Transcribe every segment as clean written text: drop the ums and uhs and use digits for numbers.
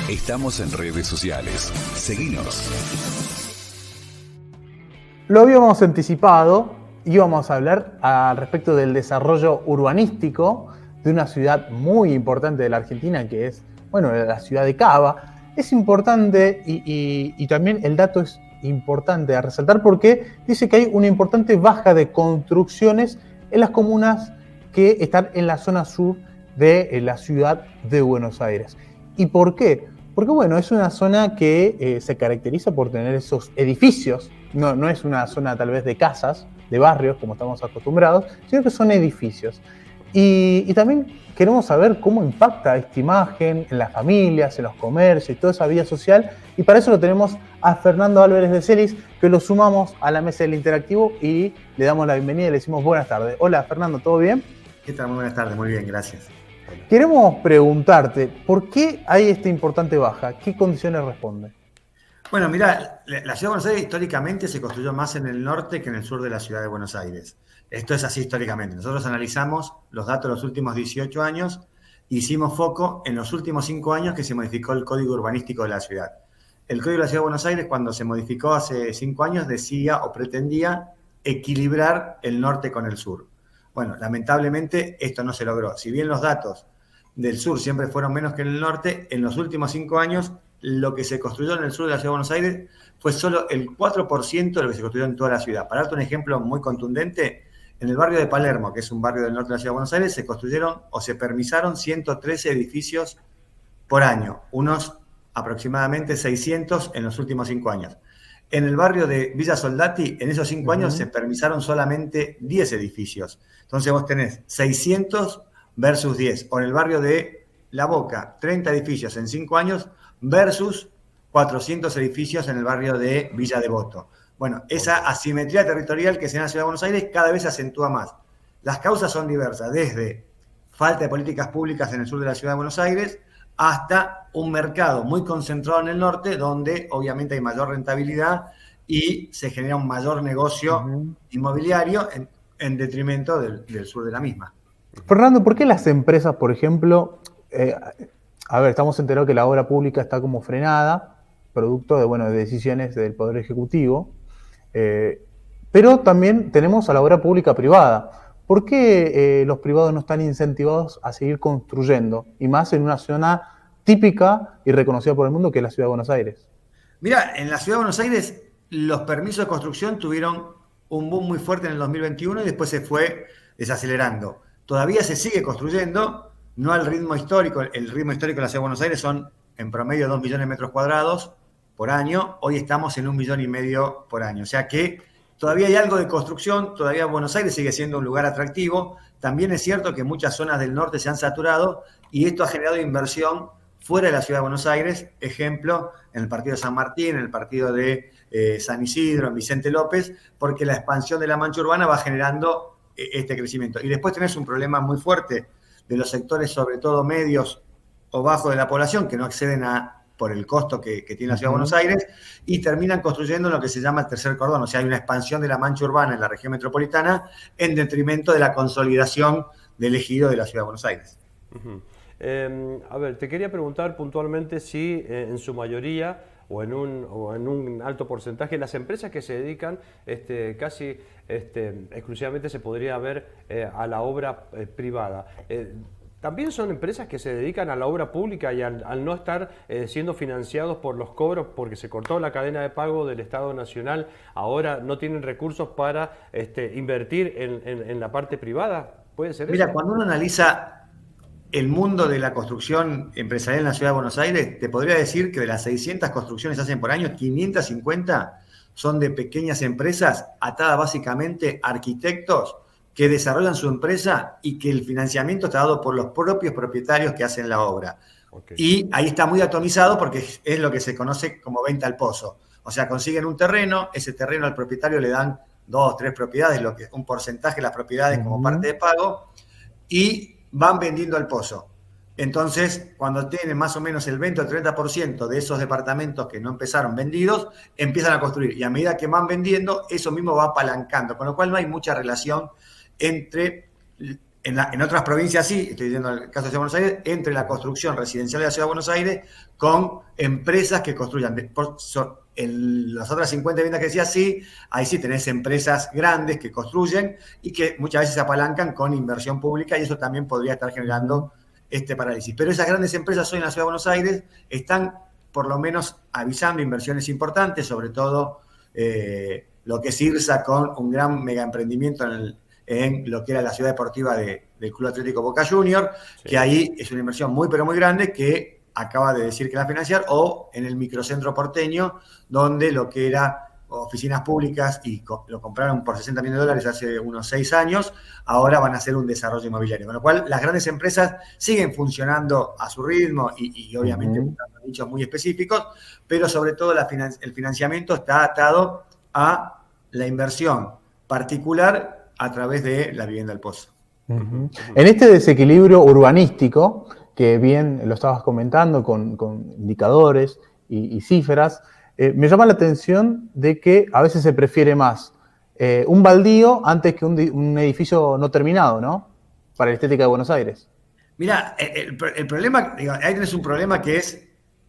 Estamos en redes sociales. Seguinos. Lo habíamos anticipado, íbamos a hablar al respecto del desarrollo urbanístico de una ciudad muy importante de la Argentina, que es, la ciudad de Cava. Es importante y también el dato es importante a resaltar porque dice que hay una importante baja de construcciones en las comunas que están en la zona sur de la ciudad de Buenos Aires. ¿Y por qué? Porque es una zona que se caracteriza por tener esos edificios, no es una zona tal vez de casas, de barrios como estamos acostumbrados, sino que son edificios. Y también queremos saber cómo impacta esta imagen en las familias, en los comercios y toda esa vida social. Y para eso lo tenemos a Fernando Álvarez de Celis, que lo sumamos a la mesa del interactivo y le damos la bienvenida y le decimos buenas tardes. Hola Fernando, ¿todo bien? ¿Qué tal? Muy buenas tardes, muy bien, gracias. Queremos preguntarte, ¿por qué hay esta importante baja? ¿Qué condiciones responde? Bueno, mirá, la ciudad de Buenos Aires históricamente se construyó más en el norte que en el sur de la ciudad de Buenos Aires. Esto es así históricamente. Nosotros analizamos los datos de los últimos 18 años e hicimos foco en los últimos 5 años que se modificó el código urbanístico de la ciudad. El código de la ciudad de Buenos Aires, cuando se modificó hace 5 años, decía o pretendía equilibrar el norte con el sur. Bueno, lamentablemente esto no se logró. Si bien los datos del sur siempre fueron menos que en el norte, en los últimos 5 años lo que se construyó en el sur de la ciudad de Buenos Aires fue solo el 4% de lo que se construyó en toda la ciudad. Para darte un ejemplo muy contundente, en el barrio de Palermo, que es un barrio del norte de la ciudad de Buenos Aires, se construyeron o se permisaron 113 edificios por año, unos aproximadamente 600 en los últimos 5 años. En el barrio de Villa Soldati, en esos 5 años se permisaron solamente 10 edificios. Entonces vos tenés 600 versus 10. O en el barrio de La Boca, 30 edificios en 5 años versus 400 edificios en el barrio de Villa Devoto. Bueno, esa asimetría territorial que se da en la ciudad de Buenos Aires cada vez se acentúa más. Las causas son diversas, desde falta de políticas públicas en el sur de la ciudad de Buenos Aires hasta un mercado muy concentrado en el norte, donde obviamente hay mayor rentabilidad y se genera un mayor negocio inmobiliario en detrimento del sur de la misma. Fernando, ¿por qué las empresas, por ejemplo, estamos enterados que la obra pública está como frenada, producto de decisiones del Poder Ejecutivo, pero también tenemos a la obra pública privada? ¿Por qué los privados no están incentivados a seguir construyendo? Y más en una zona típica y reconocida por el mundo que es la ciudad de Buenos Aires. Mira, en la ciudad de Buenos Aires los permisos de construcción tuvieron un boom muy fuerte en el 2021 y después se fue desacelerando. Todavía se sigue construyendo, no al ritmo histórico. El ritmo histórico de la ciudad de Buenos Aires son en promedio 2 millones de metros cuadrados por año. Hoy estamos en 1,5 millones por año. O sea que todavía hay algo de construcción, todavía Buenos Aires sigue siendo un lugar atractivo. También es cierto que muchas zonas del norte se han saturado y esto ha generado inversión fuera de la ciudad de Buenos Aires. Ejemplo, en el partido de San Martín, en el partido de San Isidro, en Vicente López, porque la expansión de la mancha urbana va generando este crecimiento. Y después tenés un problema muy fuerte de los sectores, sobre todo medios o bajos de la población, que no acceden por el costo que tiene la ciudad de Buenos Aires, y terminan construyendo lo que se llama el tercer cordón. O sea, hay una expansión de la mancha urbana en la región metropolitana en detrimento de la consolidación del ejido de la ciudad de Buenos Aires. Te quería preguntar puntualmente si en su mayoría o en un alto porcentaje las empresas que se dedican casi exclusivamente se podría ver a la obra privada. También son empresas que se dedican a la obra pública y al no estar siendo financiados por los cobros porque se cortó la cadena de pago del Estado Nacional, ahora no tienen recursos para invertir en la parte privada. ¿Puede ser eso? Mira, cuando uno analiza el mundo de la construcción empresarial en la ciudad de Buenos Aires, te podría decir que de las 600 construcciones que se hacen por año, 550 son de pequeñas empresas atadas básicamente a arquitectos que desarrollan su empresa y que el financiamiento está dado por los propios propietarios que hacen la obra. Okay. Y ahí está muy atomizado porque es lo que se conoce como venta al pozo. O sea, consiguen un terreno, ese terreno al propietario le dan 2 o 3 propiedades, un porcentaje de las propiedades como parte de pago, y van vendiendo al pozo. Entonces, cuando tienen más o menos el 20 o 30% de esos departamentos que no empezaron vendidos, empiezan a construir. Y a medida que van vendiendo, eso mismo va apalancando. Con lo cual no hay mucha relación entre En otras provincias sí, estoy diciendo el caso de Ciudad de Buenos Aires, entre la construcción residencial de la Ciudad de Buenos Aires con empresas que construyan. En las otras 50 viviendas que decía, sí, ahí sí tenés empresas grandes que construyen y que muchas veces se apalancan con inversión pública y eso también podría estar generando este parálisis. Pero esas grandes empresas hoy en la Ciudad de Buenos Aires están por lo menos avisando inversiones importantes, sobre todo lo que es IRSA con un gran mega emprendimiento en lo que era la ciudad deportiva del Club Atlético Boca Juniors, sí, que ahí es una inversión muy pero muy grande que acaba de decir que la va a financiar, o en el microcentro porteño, donde lo que era oficinas públicas y lo compraron por $60 millones hace unos 6 años, ahora van a hacer un desarrollo inmobiliario. Con lo cual, las grandes empresas siguen funcionando a su ritmo y obviamente buscando nichos muy específicos, pero sobre todo el financiamiento está atado a la inversión particular a través de la vivienda al pozo. En este desequilibrio urbanístico, que bien lo estabas comentando con indicadores y cifras, me llama la atención de que a veces se prefiere más un baldío antes que un edificio no terminado, ¿no? Para la estética de Buenos Aires. Mira, el problema, digo, ahí tenés un problema que es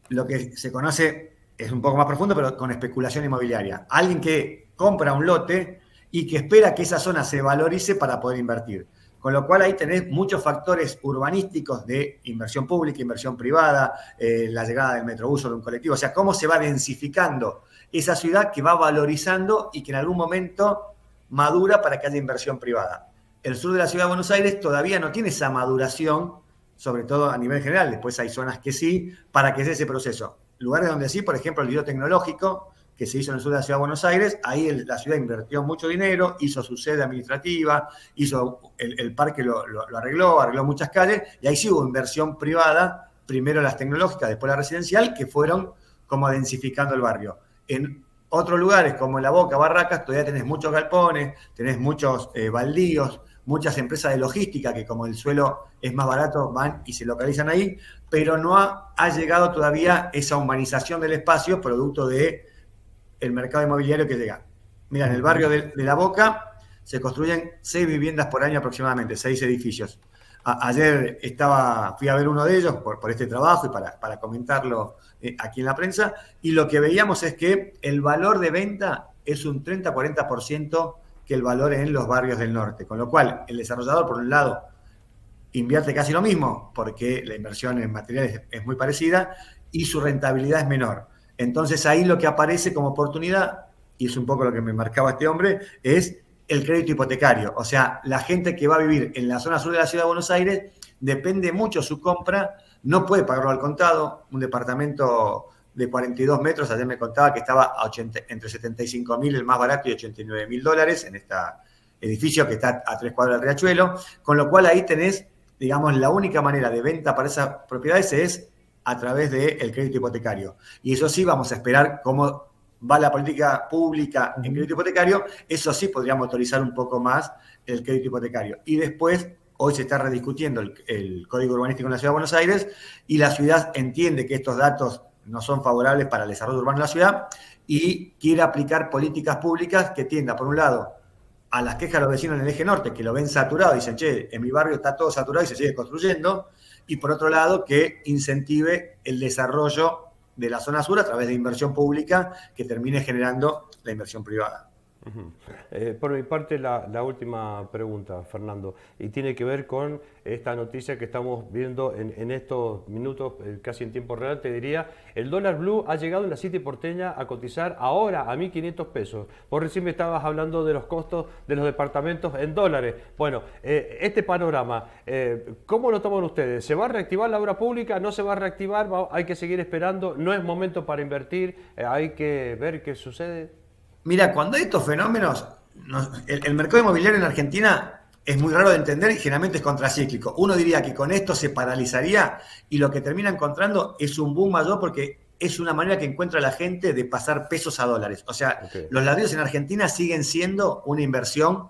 lo que se conoce, es un poco más profundo, pero con especulación inmobiliaria. Alguien que compra un lote y que espera que esa zona se valorice para poder invertir. Con lo cual ahí tenés muchos factores urbanísticos de inversión pública, inversión privada, la llegada del metrobús o de un colectivo. O sea, cómo se va densificando esa ciudad que va valorizando y que en algún momento madura para que haya inversión privada. El sur de la ciudad de Buenos Aires todavía no tiene esa maduración, sobre todo a nivel general. Después hay zonas que sí, para que sea ese proceso. Lugares donde sí, por ejemplo, el biotecnológico, que se hizo en el sur de la ciudad de Buenos Aires, ahí la ciudad invirtió mucho dinero, hizo su sede administrativa, hizo el parque, lo arregló muchas calles, y ahí sí hubo inversión privada, primero las tecnológicas, después la residencial, que fueron como densificando el barrio. En otros lugares, como La Boca, Barracas, todavía tenés muchos galpones, tenés muchos baldíos, muchas empresas de logística que como el suelo es más barato, van y se localizan ahí, pero no ha llegado todavía esa humanización del espacio producto de el mercado inmobiliario que llega. Mira, en el barrio de La Boca se construyen 6 viviendas por año aproximadamente, 6 edificios. Ayer fui a ver uno de ellos por este trabajo y para comentarlo aquí en la prensa, y lo que veíamos es que el valor de venta es un 30-40% que el valor en los barrios del norte, con lo cual el desarrollador, por un lado, invierte casi lo mismo, porque la inversión en materiales es muy parecida, y su rentabilidad es menor. Entonces ahí lo que aparece como oportunidad, y es un poco lo que me marcaba este hombre, es el crédito hipotecario. O sea, la gente que va a vivir en la zona sur de la ciudad de Buenos Aires, depende mucho su compra, no puede pagarlo al contado. Un departamento de 42 metros, ayer me contaba que estaba entre 75.000 el más barato y $89.000 en este edificio que está a 3 cuadras del Riachuelo, con lo cual ahí tenés, digamos, la única manera de venta para esas propiedades es a través del crédito hipotecario. Y eso sí, vamos a esperar cómo va la política pública en crédito hipotecario. Eso sí podría motorizar un poco más el crédito hipotecario. Y después, hoy se está rediscutiendo el Código Urbanístico en la Ciudad de Buenos Aires y la ciudad entiende que estos datos no son favorables para el desarrollo urbano de la ciudad y quiere aplicar políticas públicas que tiendan, por un lado, a las quejas de los vecinos en el eje norte, que lo ven saturado, dicen, che, en mi barrio está todo saturado y se sigue construyendo, y por otro lado, que incentive el desarrollo de la zona sur a través de inversión pública que termine generando la inversión privada. Por mi parte, la última pregunta, Fernando, y tiene que ver con esta noticia que estamos viendo en estos minutos, casi en tiempo real, te diría, el dólar blue ha llegado en la City porteña a cotizar ahora a 1.500 pesos. Vos recién me estabas hablando de los costos de los departamentos en dólares. Bueno, este panorama, ¿cómo lo toman ustedes? ¿Se va a reactivar la obra pública? ¿No se va a reactivar? ¿Hay que seguir esperando? ¿No es momento para invertir? ¿Hay que ver qué sucede? Mira, cuando hay estos fenómenos, el mercado inmobiliario en Argentina es muy raro de entender y generalmente es contracíclico. Uno diría que con esto se paralizaría y lo que termina encontrando es un boom mayor porque es una manera que encuentra la gente de pasar pesos a dólares. O sea, los ladrillos en Argentina siguen siendo una inversión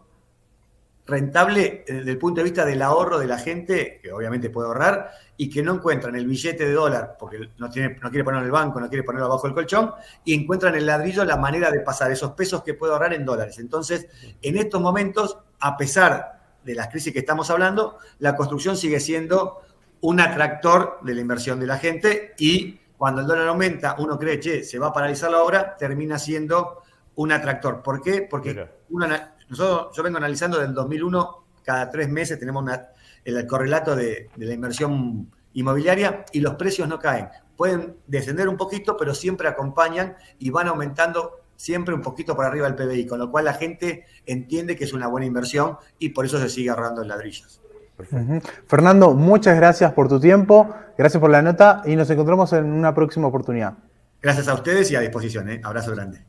rentable desde el punto de vista del ahorro de la gente, que obviamente puede ahorrar, y que no encuentran el billete de dólar, porque no quiere ponerlo en el banco, no quiere ponerlo abajo del colchón, y encuentran en el ladrillo la manera de pasar esos pesos que puede ahorrar en dólares. Entonces, en estos momentos, a pesar de las crisis que estamos hablando, la construcción sigue siendo un atractor de la inversión de la gente y cuando el dólar aumenta, uno cree, che, se va a paralizar la obra, termina siendo un atractor. ¿Por qué? Porque yo vengo analizando desde el 2001, cada 3 meses tenemos el correlato de la inversión inmobiliaria y los precios no caen. Pueden descender un poquito, pero siempre acompañan y van aumentando siempre un poquito por arriba del PBI, con lo cual la gente entiende que es una buena inversión y por eso se sigue ahorrando en ladrillos. Fernando, muchas gracias por tu tiempo, gracias por la nota y nos encontramos en una próxima oportunidad. Gracias a ustedes y a disposición. Abrazo grande.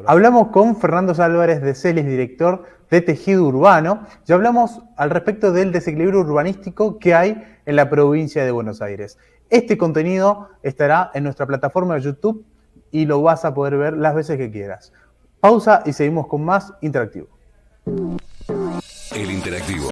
Hablamos con Fernando Álvarez de Celis, director de Tejido Urbano, y hablamos al respecto del desequilibrio urbanístico que hay en la provincia de Buenos Aires. Este contenido estará en nuestra plataforma de YouTube y lo vas a poder ver las veces que quieras. Pausa y seguimos con más Interactivo. El Interactivo.